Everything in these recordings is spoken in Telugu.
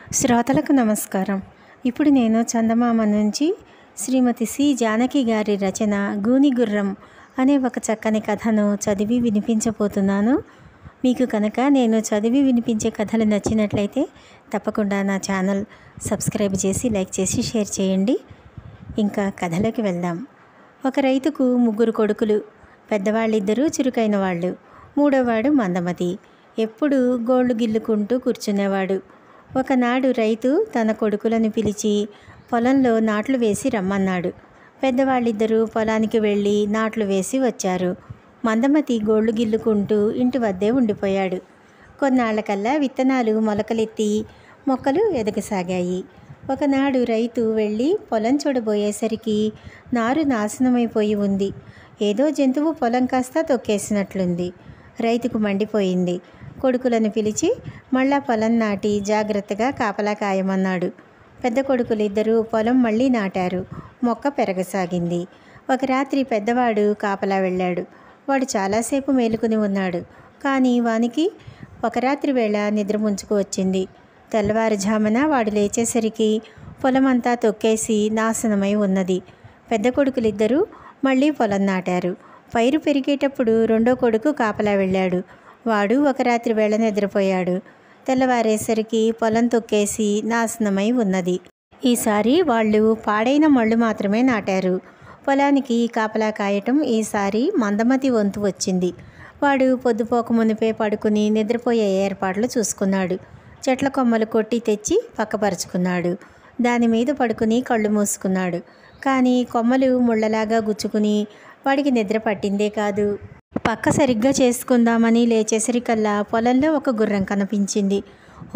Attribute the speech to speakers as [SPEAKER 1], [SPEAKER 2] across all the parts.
[SPEAKER 1] శ్రోతలకు నమస్కారం. ఇప్పుడు నేను చందమామ నుంచి శ్రీమతి సి జానకి గారి రచన గూనిగుర్రం అనే ఒక చక్కని కథను చదివి వినిపించబోతున్నాను. మీకు కనుక నేను చదివి వినిపించే కథలు నచ్చినట్లయితే తప్పకుండా నా ఛానల్ సబ్స్క్రైబ్ చేసి లైక్ చేసి షేర్ చేయండి. ఇంకా కథలోకి వెళ్దాం. ఒక రైతుకు 3 కొడుకులు. పెద్దవాళ్ళిద్దరూ చురుకైన వాళ్ళు. మూడోవాడు మందమతి. ఎప్పుడూ గోళ్ళు గిల్లుకుంటూ కూర్చునేవాడు. ఒకనాడు రైతు తన కొడుకులను పిలిచి పొలంలో నాట్లు వేసి రమ్మన్నాడు. పెద్దవాళ్ళిద్దరూ పొలానికి వెళ్ళి నాట్లు వేసి వచ్చారు. మందమతి గోళ్ళు గిల్లుకుంటూ ఇంటి వద్దే ఉండిపోయాడు. కొన్నాళ్లకల్లా విత్తనాలు మొలకలెత్తి మొక్కలు ఎదగసాగాయి. ఒకనాడు రైతు వెళ్ళి పొలం చూడబోయేసరికి నారు నాశనమైపోయి ఉంది. ఏదో జంతువు పొలం కాస్త తొక్కేసినట్లుంది. రైతుకు మండిపోయింది. కొడుకులను పిలిచి మళ్ళా పొలం నాటి జాగ్రత్తగా కాపలా కాయమన్నాడు. పెద్ద కొడుకులిద్దరూ పొలం మళ్ళీ నాటారు. మొక్క పెరగసాగింది. ఒక రాత్రి పెద్దవాడు కాపలా వెళ్ళాడు. వాడు చాలాసేపు మేలుకుని ఉన్నాడు. కానీ వానికి ఒక రాత్రి వేళ నిద్ర ముంచుకు వచ్చింది. తెల్లవారుజామున వాడు లేచేసరికి పొలమంతా తొక్కేసి నాశనమై ఉన్నది. పెద్ద కొడుకులిద్దరూ మళ్ళీ పొలం నాటారు. పైరు పెరిగేటప్పుడు రెండో కొడుకు కాపలా వెళ్ళాడు. వాడు ఒక రాత్రి వేళ నిద్రపోయాడు. తెల్లవారేసరికి పొలం తొక్కేసి నాశనమై ఉన్నది. ఈసారి వాళ్ళు పాడైన మళ్ళు మాత్రమే నాటారు. పొలానికి కాపలా కాయటం ఈసారి మందమతి వంతు వచ్చింది. వాడు పొద్దుపోక మునిపే పడుకుని నిద్రపోయే ఏర్పాట్లు చూసుకున్నాడు. చెట్ల కొమ్మలు కొట్టి తెచ్చి పక్కపరుచుకున్నాడు. దాని మీద పడుకుని కళ్ళు మూసుకున్నాడు. కానీ కొమ్మలు ముళ్ళలాగా గుచ్చుకుని వాడికి నిద్ర పట్టిందే కాదు. పక్క సరిగ్గా చేసుకుందామని లేచేసరికల్లా పొలంలో ఒక గుర్రం కనిపించింది.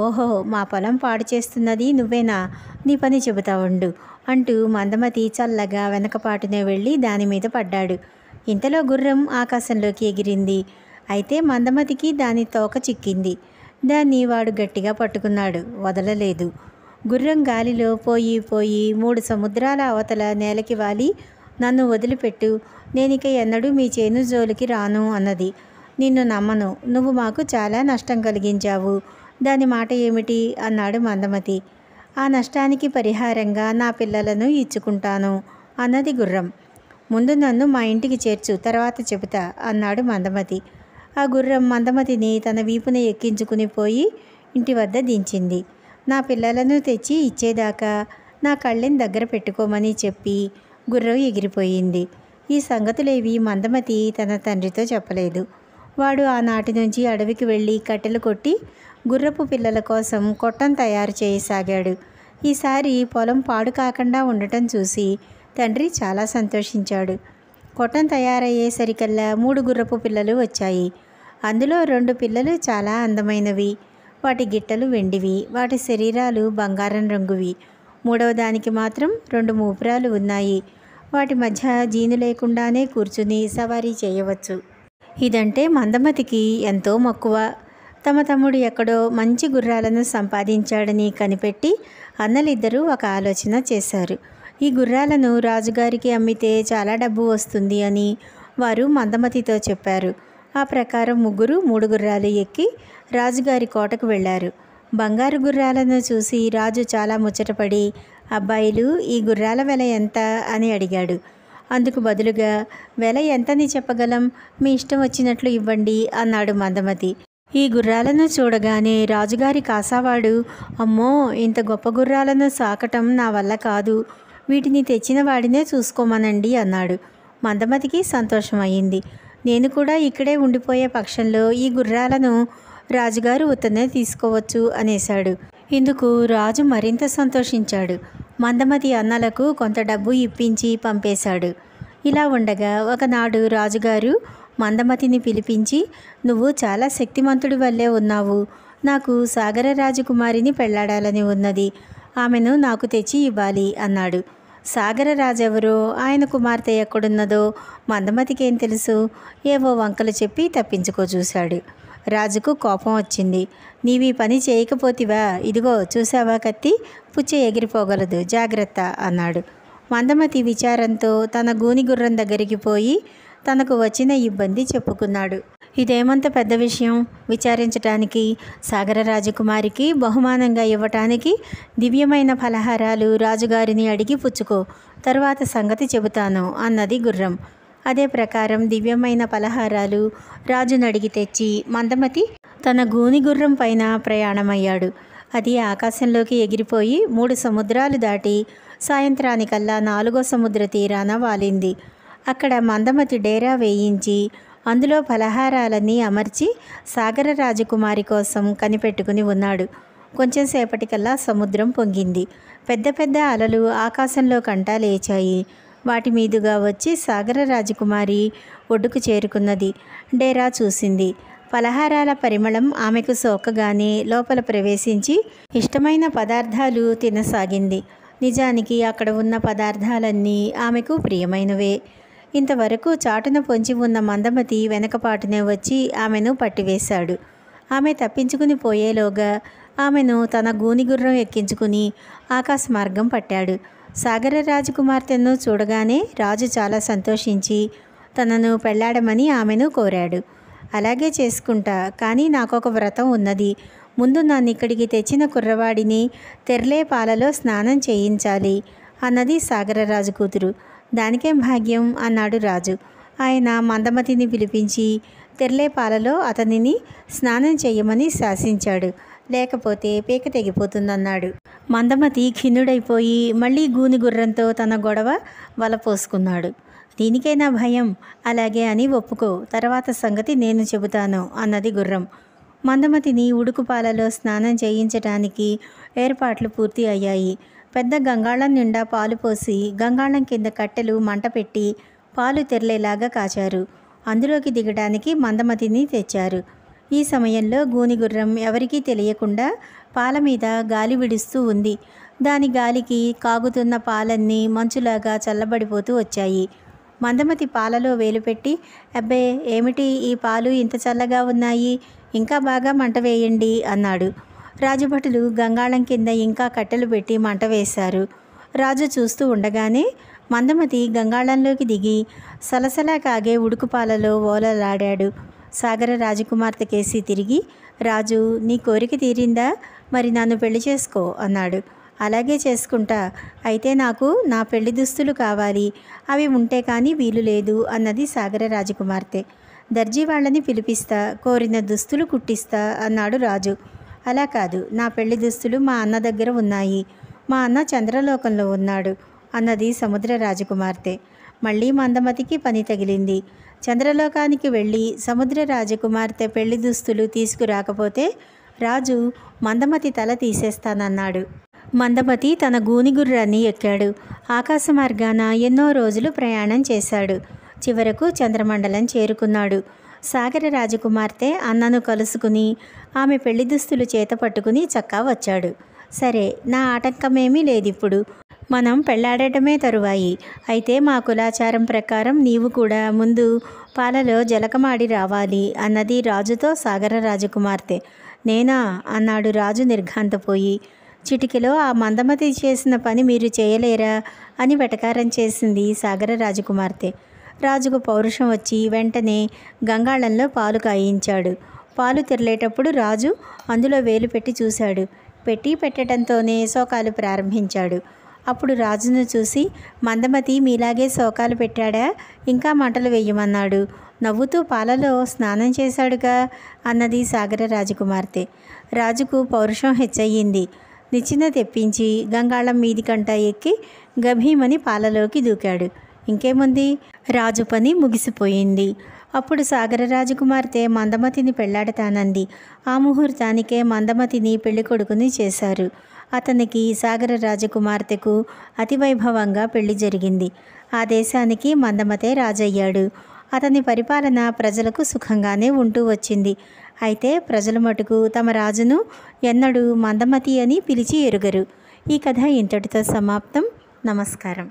[SPEAKER 1] ఓహో, మా పొలం పాడు చేస్తున్నది నువ్వేనా? నీ పని చెబుతా ఉండు అంటూ మందమతి చల్లగా వెనకపాటునే వెళ్ళి దాని మీద పడ్డాడు. ఇంతలో గుర్రం ఆకాశంలోకి ఎగిరింది. అయితే మందమతికి దాని తోక చిక్కింది. దాన్ని వాడు గట్టిగా పట్టుకున్నాడు, వదలలేదు. గుర్రం గాలిలో పోయి 3 సముద్రాల అవతల నేలకి వాలి, నన్ను వదిలిపెట్టు, నేనిక ఎన్నడూ మీ చేను జోలికి రాను అన్నది. నిన్ను నమ్మను, నువ్వు మాకు చాలా నష్టం కలిగించావు. దాని మాట ఏమిటి అన్నాడు మందమతి. ఆ నష్టానికి పరిహారంగా నా పిల్లలను ఇచ్చుకుంటాను అన్నది గుర్రం. ముందు నన్ను మా ఇంటికి చేర్చు, తర్వాత చెబుతా అన్నాడు మందమతి. ఆ గుర్రం మందమతిని తన వీపున ఎక్కించుకుని పోయి ఇంటి వద్ద దించింది. నా పిల్లలను తెచ్చి ఇచ్చేదాకా నా కళ్ళెం దగ్గర పెట్టుకోమని చెప్పి గుర్రం ఎగిరిపోయింది. ఈ సంగతులేవి మందమతి తన తండ్రితో చెప్పలేదు. వాడు ఆనాటి నుంచి అడవికి వెళ్ళి కట్టెలు కొట్టి గుర్రపు పిల్లల కోసం కొట్టం తయారు చేయసాగాడు. ఈసారి పొలం పాడు కాకుండా ఉండటం చూసి తండ్రి చాలా సంతోషించాడు. కొట్టం తయారయ్యేసరికల్లా 3 గుర్రపు పిల్లలు వచ్చాయి. అందులో 2 పిల్లలు చాలా అందమైనవి. వాటి గిట్టలు వెండివి, వాటి శరీరాలు బంగారం రంగువి. మూడవ దానికి మాత్రం 2 మూపురాలు ఉన్నాయి. వాటి మధ్య జీను లేకుండానే కూర్చుని సవారీ చేయవచ్చు. ఇదంటే మందమతికి ఎంతో మక్కువ. తమ తమ్ముడు ఎక్కడో మంచి గుర్రాలను సంపాదించాడని కనిపెట్టి అన్నలిద్దరూ ఒక ఆలోచన చేశారు. ఈ గుర్రాలను రాజుగారికి అమ్మితే చాలా డబ్బు వస్తుంది అని వారు మందమతితో చెప్పారు. ఆ ప్రకారం ముగ్గురు 3 గుర్రాలు ఎక్కి రాజుగారి కోటకు వెళ్ళారు. బంగారు గుర్రాలను చూసి రాజు చాలా ముచ్చటపడి, అబ్బాయిలు, ఈ గుర్రాల వెల ఎంత అని అడిగాడు. అందుకు బదులుగా, వెల ఎంతని చెప్పగలం, మీ ఇష్టం వచ్చినట్లు ఇవ్వండి అన్నాడు మందమతి. ఈ గుర్రాలను చూడగానే రాజుగారి కాసావాడు, అమ్మో, ఇంత గొప్ప గుర్రాలను సాకటం నా వల్ల కాదు, వీటిని తెచ్చిన వాడినే చూసుకోమనండి అన్నాడు. మందమతికి సంతోషం అయింది. నేను కూడా ఇక్కడే ఉండిపోయే పక్షంలో ఈ గుర్రాలను రాజుగారు ఉత్తనే తీసుకోవచ్చు అనేశాడు. ఇందుకు రాజు మరింత సంతోషించాడు. మందమతి అన్నలకు కొంత డబ్బు ఇప్పించి పంపేశాడు. ఇలా ఉండగా ఒకనాడు రాజుగారు మందమతిని పిలిపించి, నువ్వు చాలా శక్తిమంతుడి వల్లే ఉన్నావు. నాకు సాగర రాజకుమారిని పెళ్లాడాలని ఉన్నది. ఆమెను నాకు తెచ్చి ఇవ్వాలి అన్నాడు. సాగర రాజెవరో, ఆయన కుమార్తె ఎక్కడున్నదో మందమతికేం తెలుసు? ఏవో వంకలు చెప్పి తప్పించుకో చూశాడు. రాజుకు కోపం వచ్చింది. నీవీ పని చేయకపోతివా? ఇదిగో చూసావా కత్తి, పుచ్చ ఎగిరిపోగలదు, జాగ్రత్త అన్నాడు. మందమతి విచారంతో తన గూని గుర్రం దగ్గరికి పోయి తనకు వచ్చిన ఇబ్బంది చెప్పుకున్నాడు. ఇదేమంత పెద్ద విషయం విచారించటానికి? సాగర రాజకుమారికి బహుమానంగా ఇవ్వటానికి దివ్యమైన ఫలహారాలు రాజుగారిని అడిగి పుచ్చుకో, తరువాత సంగతి చెబుతాను అన్నది గుర్రం. అదే ప్రకారం దివ్యమైన పలహారాలు రాజును అడిగి తెచ్చి మందమతి తన గూని గుర్రం పైన ప్రయాణమయ్యాడు. అది ఆకాశంలోకి ఎగిరిపోయి 3 సముద్రాలు దాటి సాయంత్రానికల్లా 4వ సముద్ర తీరాన వాలింది. అక్కడ మందమతి డేరా వేయించి అందులో పలహారాలన్నీ అమర్చి సాగర రాజకుమారి కోసం కనిపెట్టుకుని ఉన్నాడు. కొంచెం సేపటికల్లా సముద్రం పొంగింది. పెద్ద పెద్ద అలలు ఆకాశంలో కంటా లేచాయి. వాటి మీదుగా వచ్చి సాగర రాజకుమారి ఒడ్డుకు చేరుకున్నది. డేరా చూసింది. పలహారాల పరిమళం ఆమెకు సోకగానే లోపల ప్రవేశించి ఇష్టమైన పదార్థాలు తినసాగింది. నిజానికి అక్కడ ఉన్న పదార్థాలన్నీ ఆమెకు ప్రియమైనవే. ఇంతవరకు చాటున పొంచి ఉన్న మందమతి వెనకపాటునే వచ్చి ఆమెను పట్టివేశాడు. ఆమె తప్పించుకుని పోయేలోగా ఆమెను తన గూనిగుర్రం ఎక్కించుకుని ఆకాశ మార్గం పట్టాడు. సాగర రాజకుమార్తెను చూడగానే రాజు చాలా సంతోషించి తనను పెళ్లాడమని ఆమెను కోరాడు. అలాగే చేసుకుంటా, కానీ నాకొక వ్రతం ఉన్నది. ముందు నన్ను ఇక్కడికి తెచ్చిన కుర్రవాడిని తెర్లే పాలలో స్నానం చేయించాలి అన్నది సాగరరాజు కూతురు. దానికేం భాగ్యం అన్నాడు రాజు. ఆయన మందమతిని పిలిపించి తెర్లే పాలలో అతనిని స్నానం చేయమని శాసించాడు. లేకపోతే పీక తెగిపోతుందన్నాడు. మందమతి ఖిన్నుడైపోయి మళ్ళీ గూని గుర్రంతో తన గొడవ వలపోసుకున్నాడు. దీనికైనా భయం? అలాగే అని ఒప్పుకో, తర్వాత సంగతి నేను చెబుతాను అన్నది గుర్రం. మందమతిని ఉడుకుపాలలో స్నానం చేయించటానికి ఏర్పాట్లు పూర్తి అయ్యాయి. పెద్ద గంగాళం నిండా పాలు పోసి గంగాళం కింద కట్టెలు మంట పెట్టి పాలు తెరలేలాగా కాచారు. అందులోకి దిగడానికి మందమతిని తెచ్చారు. ఈ సమయంలో గూనిగుర్రం ఎవరికీ తెలియకుండా పాల మీద గాలి విడుస్తూ ఉంది. దాని గాలికి కాగుతున్న పాలన్నీ మంచులాగా చల్లబడిపోతూ వచ్చాయి. మందమతి పాలలో వేలు పెట్టి, అబ్బే ఏమిటి ఈ పాలు ఇంత చల్లగా ఉన్నాయి, ఇంకా బాగా మంట వేయండి అన్నాడు. రాజభటులు గంగాళం కింద ఇంకా కట్టెలు పెట్టి మంట వేశారు. రాజు చూస్తూ ఉండగానే మందమతి గంగాళంలోకి దిగి సలసలా కాగే ఉడుకుపాలలో ఓలలాడాడు. సాగర రాజకుమార్తె కేసి తిరిగి, రాజు నీ కోరిక తీరిందా? మరి నన్ను పెళ్లి చేసుకో అన్నాడు. అలాగే చేసుకుంటా, అయితే నాకు నా పెళ్లి దుస్తులు కావాలి, అవి ఉంటే కానీ వీలు లేదు అన్నది సాగర రాజకుమార్తె. దర్జీ వాళ్ళని పిలిపిస్తా, కోరిన దుస్తులు కుట్టిస్తా అన్నాడు రాజు. అలా కాదు, నా పెళ్లి దుస్తులు మా అన్న దగ్గర ఉన్నాయి, మా అన్న చంద్రలోకంలో ఉన్నాడు అన్నది సముద్ర రాజకుమార్తె. మళ్ళీ మందమతికి పని తగిలింది. చంద్రలోకానికి వెళ్ళి సముద్ర రాజకుమార్తె పెళ్లి దుస్తులు తీసుకురాకపోతే రాజు మందమతి తల తీసేస్తానన్నాడు. మందమతి తన గూనిగుర్రాన్ని ఎక్కాడు. ఆకాశ మార్గాన ఎన్నో రోజులు ప్రయాణం చేశాడు. చివరకు చంద్రమండలం చేరుకున్నాడు. సాగర రాజకుమార్తె అన్నను కలుసుకుని ఆమె పెళ్లి దుస్తులు చేత పట్టుకుని చక్కా వచ్చాడు. సరే, నా ఆటంకమేమీ లేదిప్పుడు, మనం పెళ్లాడటమే తరువాయి. అయితే మా కులాచారం ప్రకారం నీవు కూడా ముందు పాలలో జలకమాడి రావాలి అన్నది రాజుతో సాగర రాజకుమార్తె. నేనా అన్నాడు రాజు నిర్ఘాంతపోయి. చిటికెలో ఆ మందమతి చేసిన పని మీరు చేయలేరా అని వెటకారం చేసింది సాగర రాజకుమార్తె. రాజుకు పౌరుషం వచ్చి వెంటనే గంగాళంలో పాలు కాయించాడు. పాలు తెరలేటప్పుడు రాజు అందులో వేలు పెట్టి చూశాడు. పెట్టడంతోనే శోకాలు ప్రారంభించాడు. అప్పుడు రాజును చూసి, మందమతి మీలాగే శోకాలు పెట్టాడా? ఇంకా మంటలు వేయమన్నాడు. నవ్వుతూ పాలలో స్నానం చేశాడుగా అన్నది సాగర రాజకుమార్తె. రాజుకు పౌరుషం హెచ్చయింది. నిచ్చెన తెప్పించి గంగాళం మీదికంటా ఎక్కి గభీమని పాలలోకి దూకాడు. ఇంకేముంది, రాజు పని ముగిసిపోయింది. అప్పుడు సాగర రాజకుమార్తె మందమతిని పెళ్లాడతానంది. ఆ ముహూర్తానికే మందమతిని పెళ్ళికొడుకుని చేశారు. అతనికి సాగర రాజకుమార్తెకు అతివైభవంగా పెళ్లి జరిగింది. ఆ దేశానికి మందమతే రాజయ్యాడు. అతని పరిపాలన ప్రజలకు సుఖంగానే ఉంటూ వచ్చింది. అయితే ప్రజల మటుకు తమ రాజును ఎన్నడూ మందమతి అని పిలిచి ఎరుగరు. ఈ కథ ఇంతటితో సమాప్తం. నమస్కారం.